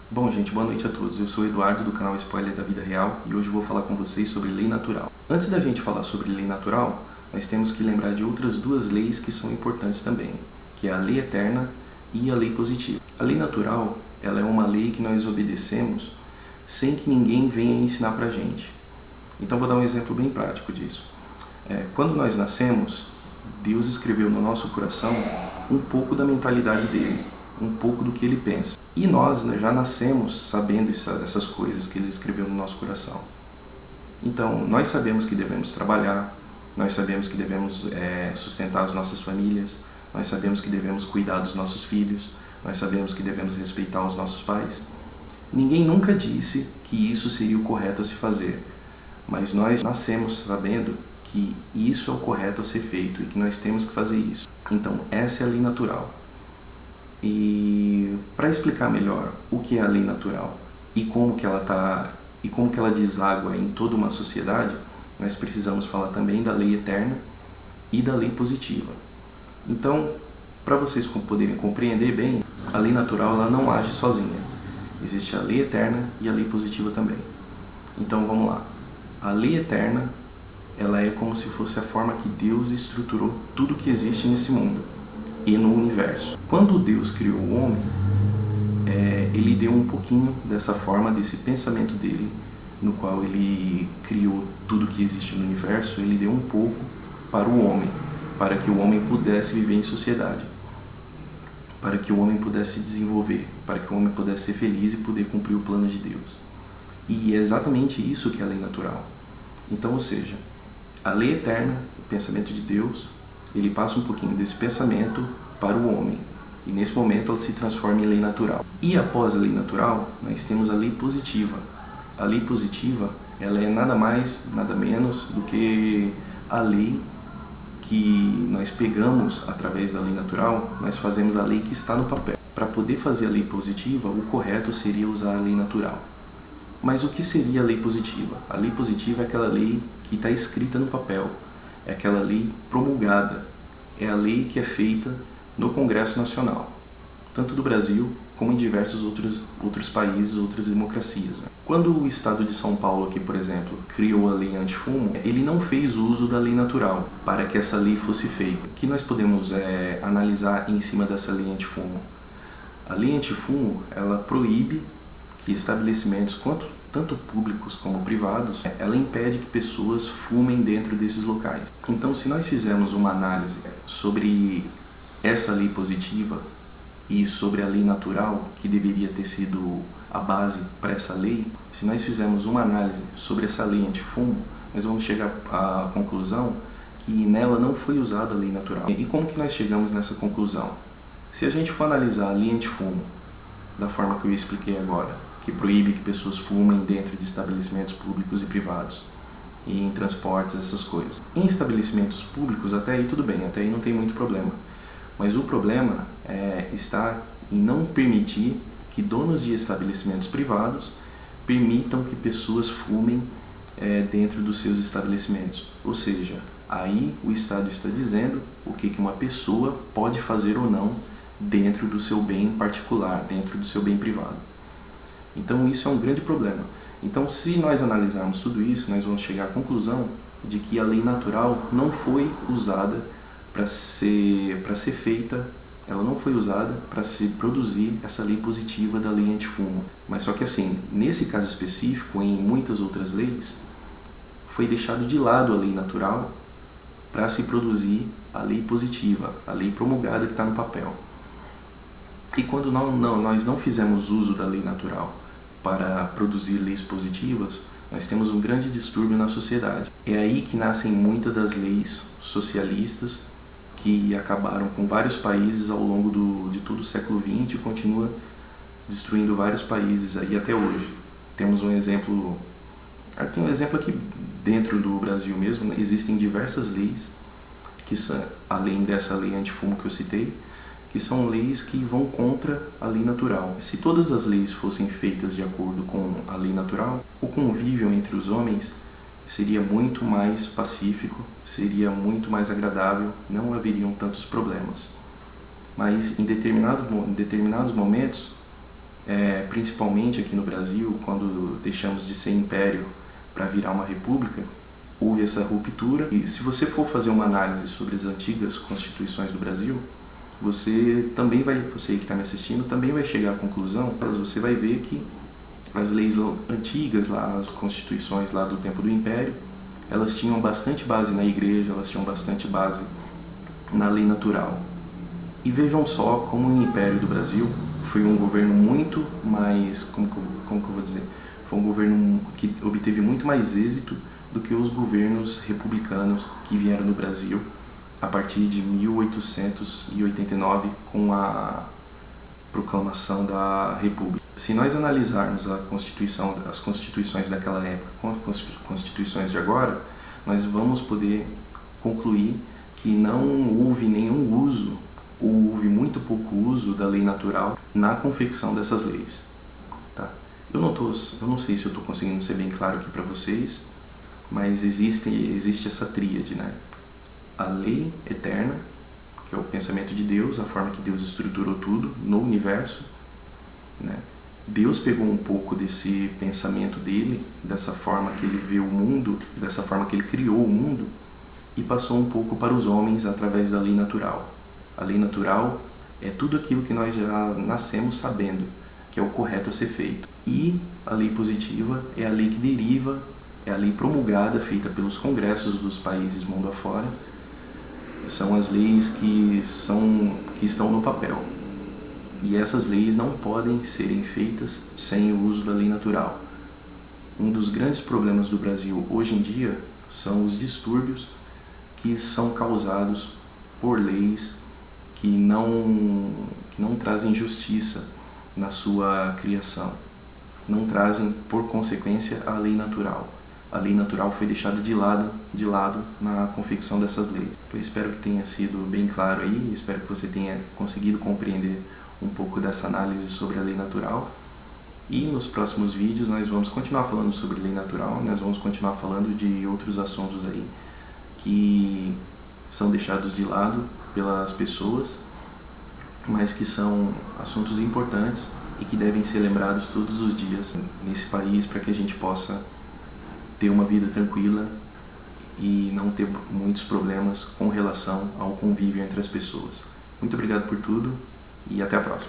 Bom, gente, boa noite a todos. Eu sou o Eduardo, do canal Spoiler da Vida Real, e hoje eu vou falar com vocês sobre lei natural. Antes da gente falar sobre lei natural, nós temos que lembrar de outras duas leis que são importantes também, que é a lei eterna e a lei positiva. A lei natural, ela é uma lei que nós obedecemos sem que ninguém venha ensinar pra gente. Então vou dar um exemplo bem prático disso. Quando nós nascemos, Deus escreveu no nosso coração um pouco da mentalidade dele, um pouco do que ele pensa. E nós já nascemos sabendo essas coisas que ele escreveu no nosso coração. Então, nós sabemos que devemos trabalhar, nós sabemos que devemos sustentar as nossas famílias, nós sabemos que devemos cuidar dos nossos filhos, nós sabemos que devemos respeitar os nossos pais. Ninguém nunca disse que isso seria o correto a se fazer, mas nós nascemos sabendo que isso é o correto a ser feito e que nós temos que fazer isso. Então, essa é a lei natural. E para explicar melhor o que é a lei natural e como que ela deságua em toda uma sociedade, nós precisamos falar também da lei eterna e da lei positiva. Então, para vocês poderem compreender bem, a lei natural ela não age sozinha. Existe a lei eterna e a lei positiva também. Então, vamos lá. A lei eterna, ela é como se fosse a forma que Deus estruturou tudo que existe nesse mundo e no universo. Quando Deus criou o homem, ele deu um pouquinho dessa forma, desse pensamento dele, no qual ele criou tudo que existe no universo, ele deu um pouco para o homem, para que o homem pudesse viver em sociedade, para que o homem pudesse se desenvolver, para que o homem pudesse ser feliz e poder cumprir o plano de Deus. E é exatamente isso que é a lei natural. Então, ou seja, a lei eterna, o pensamento de Deus, ele passa um pouquinho desse pensamento para o homem. E nesse momento ela se transforma em lei natural. E após a lei natural, nós temos a lei positiva. A lei positiva, ela é nada mais, nada menos do que a lei que nós pegamos através da lei natural, nós fazemos a lei que está no papel. Para poder fazer a lei positiva, o correto seria usar a lei natural. Mas o que seria a lei positiva? A lei positiva é aquela lei que está escrita no papel. É aquela lei promulgada, é a lei que é feita no Congresso Nacional, tanto do Brasil como em diversos outros países, outras democracias. Quando o Estado de São Paulo, aqui, por exemplo, criou a lei antifumo, ele não fez uso da lei natural para que essa lei fosse feita. O que nós podemos analisar em cima dessa lei antifumo? A lei antifumo, ela proíbe que estabelecimentos, tanto públicos como privados, ela impede que pessoas fumem dentro desses locais. Então, se nós fizermos uma análise sobre essa lei positiva e sobre a lei natural, que deveria ter sido a base para essa lei, se nós fizermos uma análise sobre essa lei antifumo, nós vamos chegar à conclusão que nela não foi usada a lei natural. E como que nós chegamos nessa conclusão? Se a gente for analisar a lei antifumo da forma que eu expliquei agora, que proíbe que pessoas fumem dentro de estabelecimentos públicos e privados, e em transportes, essas coisas. Em estabelecimentos públicos, até aí tudo bem, até aí não tem muito problema. Mas o problema está em não permitir que donos de estabelecimentos privados permitam que pessoas fumem dentro dos seus estabelecimentos. Ou seja, aí o Estado está dizendo o que uma pessoa pode fazer ou não dentro do seu bem particular, dentro do seu bem privado. Então isso é um grande problema. Então, se nós analisarmos tudo isso, nós vamos chegar à conclusão de que a lei natural não foi usada para ser feita, ela não foi usada para se produzir essa lei positiva da lei antifumo. Mas só que assim, nesse caso específico, em muitas outras leis, foi deixado de lado a lei natural para se produzir a lei positiva, a lei promulgada que está no papel. E quando nós não fizemos uso da lei natural para produzir leis positivas, nós temos um grande distúrbio na sociedade. É aí que nascem muitas das leis socialistas que acabaram com vários países ao longo de todo o século XX e continua destruindo vários países aí até hoje. Temos um exemplo aqui dentro do Brasil mesmo, existem diversas leis, que são, além dessa lei antifumo que eu citei, que são leis que vão contra a lei natural. Se todas as leis fossem feitas de acordo com a lei natural, o convívio entre os homens seria muito mais pacífico, seria muito mais agradável, não haveriam tantos problemas. Mas em determinados momentos, Principalmente aqui no Brasil, quando deixamos de ser império para virar uma república, houve essa ruptura. E se você for fazer uma análise sobre as antigas constituições do Brasil, você que está me assistindo, também vai chegar à conclusão, mas você vai ver que as leis antigas, lá, as constituições lá do tempo do Império, elas tinham bastante base na igreja, elas tinham bastante base na lei natural. E vejam só como o Império do Brasil foi um governo muito mais, como que eu vou dizer, foi um governo que obteve muito mais êxito do que os governos republicanos que vieram no Brasil a partir de 1889 com a proclamação da República. Se nós analisarmos as constituições daquela época com as constituições de agora, nós vamos poder concluir que não houve nenhum uso, ou houve muito pouco uso da lei natural na confecção dessas leis. Tá? Eu não sei se eu estou conseguindo ser bem claro aqui para vocês, mas existe essa tríade, né? A lei eterna, que é o pensamento de Deus, a forma que Deus estruturou tudo no universo, né? Deus pegou um pouco desse pensamento dele, dessa forma que ele vê o mundo, dessa forma que ele criou o mundo, e passou um pouco para os homens através da lei natural. A lei natural é tudo aquilo que nós já nascemos sabendo, que é o correto a ser feito. E a lei positiva é a lei que deriva, é a lei promulgada, feita pelos congressos dos países mundo afora. São as leis que estão no papel. E essas leis não podem serem feitas sem o uso da lei natural. Um dos grandes problemas do Brasil hoje em dia são os distúrbios que são causados por leis que não trazem justiça na sua criação, não trazem por consequência a lei natural. A lei natural foi deixada de lado na confecção dessas leis. Eu espero que tenha sido bem claro aí, espero que você tenha conseguido compreender um pouco dessa análise sobre a lei natural. E nos próximos vídeos nós vamos continuar falando sobre lei natural, nós vamos continuar falando de outros assuntos aí que são deixados de lado pelas pessoas, mas que são assuntos importantes e que devem ser lembrados todos os dias nesse país para que a gente possa ter uma vida tranquila e não ter muitos problemas com relação ao convívio entre as pessoas. Muito obrigado por tudo e até a próxima.